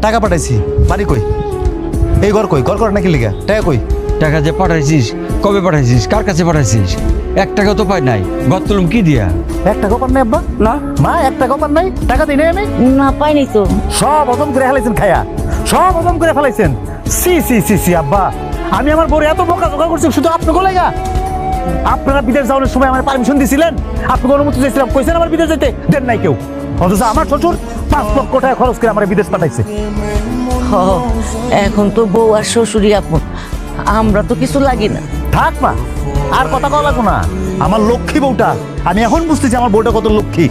টাকা পাঠাইছি, বাড়ি কই? এই ঘর কই? ঘর করে নাকি লিগা? টাকা কই? টাকা যে পাঠাইছিস, কবে পাঠাইছিস, কার কাছে পাঠাইছিস? 1 টাকাও তো পাই নাই। ঘর তুলুম কি দিয়া? 1 টাকাও পান নাই আব্বা? না মা 1 টাকাও পান নাই? টাকা দিই নাই আমি? না পাইনি তো। সব হজম করে ফেলাইছেন খায়া, সব হজম করে ফেলাইছেন। সি সি সি সি আব্বা, আমি আমার বড় এত বোকা জোগাড় করছি শুধু আপনাকে লাগা। আপনারা বিদেশ যাওয়ার সময় আমার পারমিশন দিছিলেন, আপনাকে অনুমতি দিয়েছিলাম, কইছেন আমার বিদেশ যেতে, দেন নাই কেউ। অথচ আমার শ্বশুর 5 লক্ষ টাকা খরচ করে আমার বিদেশ পাঠাইছে। হ, এখন তো বউ আর শ্বশুরই আপন, আমরা তো কিছু লাগি না। থাক মা, আর কথা কওয়া লাগবো না। আমার লক্ষ্মী বউটা, আমি এখন বুঝতেছি আমার বউটা কত লক্ষ্মী।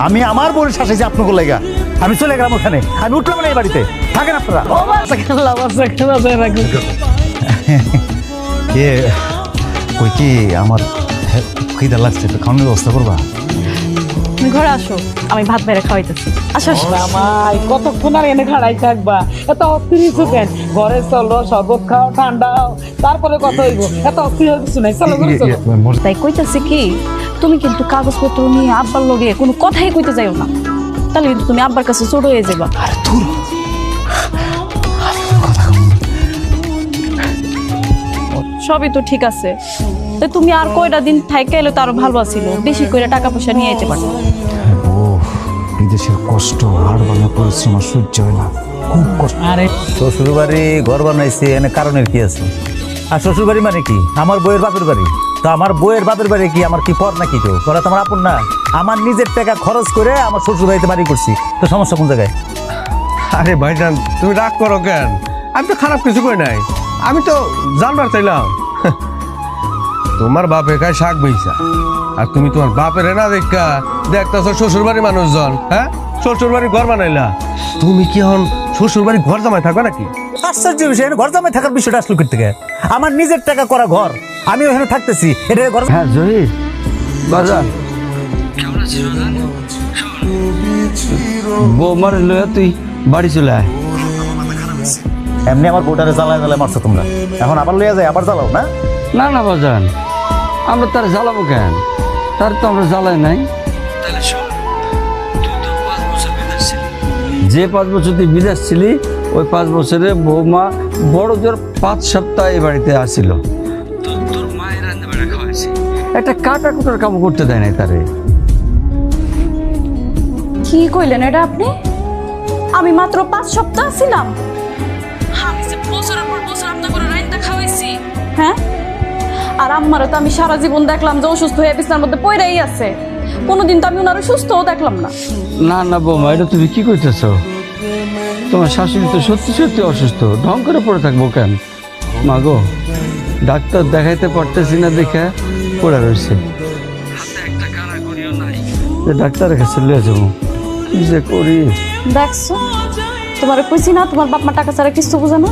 আমি আমার বউর শাসাইছি আপনাকে লাগা। আমি চলে গেলাম ওখানে, আমি উঠলাম না এই বাড়িতে। থাকেন আপনারা। কে কই কি আমার খিদা লাগছে, তো খাওয়ানোর ব্যবস্থা করবা? তুমি ঘরে আসো, আমি ভাত বেড়ে খাওয়াইতেছি। আসো আসো। আমায় কতক্ষণ আর এনে খাড়াই থাকবা? এত অস্থির হইছো কেন? ঘরে চলো, শরবত খাও, ঠান্ডাও, তারপরে কথা হইব। এত অস্থির হয়ে কিছু নাই, চলো ঘরে চলো। তাই কইতাছি কি, তুমি কিন্তু কাগজপত্র নিয়ে আব্বার লগে কোনো কথাই কইতে যাইও না, তাহলে কিন্তু তুমি আব্বার কাছে ছোট হয়ে যাবা। সবই তো ঠিক আছে, তাই তুমি আর কয়টা দিন থাইকা এলে তো আরো ভালো ছিল, বেশি করে টাকা পয়সা নিয়ে যেতে পারো। ও বিদেশের কষ্ট আর বাংলা পরিশ্রম আর সহ্য হয় না, খুব কষ্ট। আরে শ্বশুর বাড়ি ঘর বানাইছে, এনে কারণের কি আছে? আর শ্বশুর বাড়ি মানে কি? আমার বইয়ের বাপের বাড়ি। তো আমার বইয়ের বাপের বাড়ি কি আমার কি পর নাকি কেউ? ওরা তো আমার আপন না। আমার নিজের টাকা খরচ করে আমার শ্বশুর বাড়িতে বাড়ি করছি, তো সমস্যা কোন জায়গায়? আরে ভাইজান, তুমি রাগ করো কেন? আমি তো খারাপ কিছু করি নাই, আমি তো জানবার চাইলাম। তোমার বাপে খায় শাক বইসা, আর তুমি তোমার বাপের না দেখা দেখতেছ শ্বশুর বাড়ির মানুষজন। হ্যাঁ, শ্বশুর বাড়ি ঘর বানাইলা, তুমি কি এখন শ্বশুর বাড়ি ঘর জামাই থাকবে নাকি? আশ্চর্য বিষয়, ঘর জামাই থাকার বিষয়টা আসলো কোথা থেকে? আমার নিজের টাকা করা ঘর, আমি ওখানে থাকতেছি, এটা ঘর। হ্যাঁ জহির, বাজার বৌমার লয়া তুই বাড়ি চলে আয়। এমনি আমার বউটারে জ্বালায় জ্বালায় মারছো তোমরা, এখন আবার লইয়া যায়, আবার জ্বালাও না? না না বাজান, আমরা তার জ্বালাবো কেন? তার তো আমরা জ্বালাই নাই। যে 5 বছর তুই বিদেশ ছিলি, ওই 5 বছরে বৌমা বড় জোর 5 সপ্তাহ এই বাড়িতে আসছিল। তোর মায়ের রান্না বাড়া খাওয়াইছে, একটা কাটা কুটার কাম করতে দেয় নাই তারে। কি কইলেন এটা আপনি? আমি মাত্র 5 সপ্তাহ ছিলাম, আমি যে বছরের পর বছর আপনার করে রান্না খাওয়াইছি। হ্যাঁ, আর আম্মারে তো আমি সারা জীবন দেখলাম যে অসুস্থ হয়ে বিছানার মধ্যে পড়েই আছে, কোনোদিন তো আমি ওনারে সুস্থও দেখলাম না। না না বৌমা, এটা তুমি কি কইতেছ? তোমার শাশুড়ি তো সত্যি সত্যি অসুস্থ, ঢং করে পড়ে থাকবো কেন? মা গো, ডাক্তার দেখাইতে পারতেছি না দেখে পড়ে রয়েছে, ডাক্তারের কাছে লিয়ে যাবো, কি যে করি। দেখছো, তোমার কইছি না তোমার বাপ মা টাকা ছাড়া কিছু বোঝে না।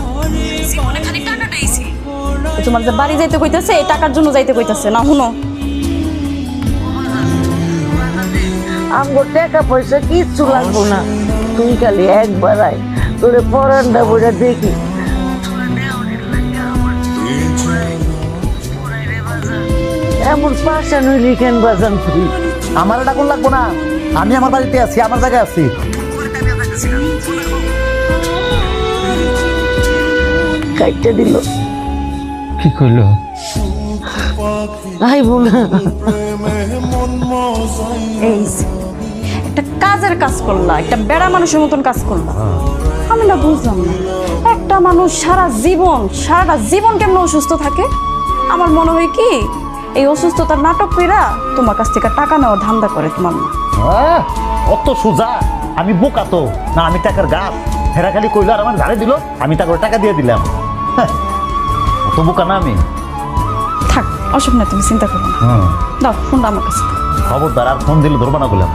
তোমার যে বাড়ি যাইতে কইতেছে, এই টাকার জন্য যাইতে কইতেছে না। শুনো, আমার টাকা পয়সা কিচ্ছু লাগবো না, তুই খালি একবার আয়, তোরে পরান্ডা বইটা দেখি। এমন পাশা নইলি কেন বাজান তুই? আমার এটা কোন লাগবো না, আমি আমার বাড়িতে আছি, আমার জায়গায় আছি। কাইটা দিল, কি করলো? আইব না। এই যে, একটা কাজের কাজ করলা, একটা বেড়া মানুষের মতন কাজ করলা। আমি না বুঝলাম না, একটা মানুষ সারাটা জীবন কেমন অসুস্থ থাকে? আমার মনে হয় কি, এই অসুস্থতার নাটক কইরা তোমার কাছ থেকে টাকা নেওয়ার ধান্দা করে তোমার মা। অত সোজা? আমি বোকা তো না, আমি টাকার গাছ। হেরা খালি কইলো আর আমার ঝাড়ে দিল, আমি তাকে টাকা দিয়ে দিলাম। অত বোকা না আমি। থাক, অসুখ না, তুমি চিন্তা করো না। দাও ফোনটা আমার কাছে। খবরদার, আর ফোন দিলে ধরবো না বললাম।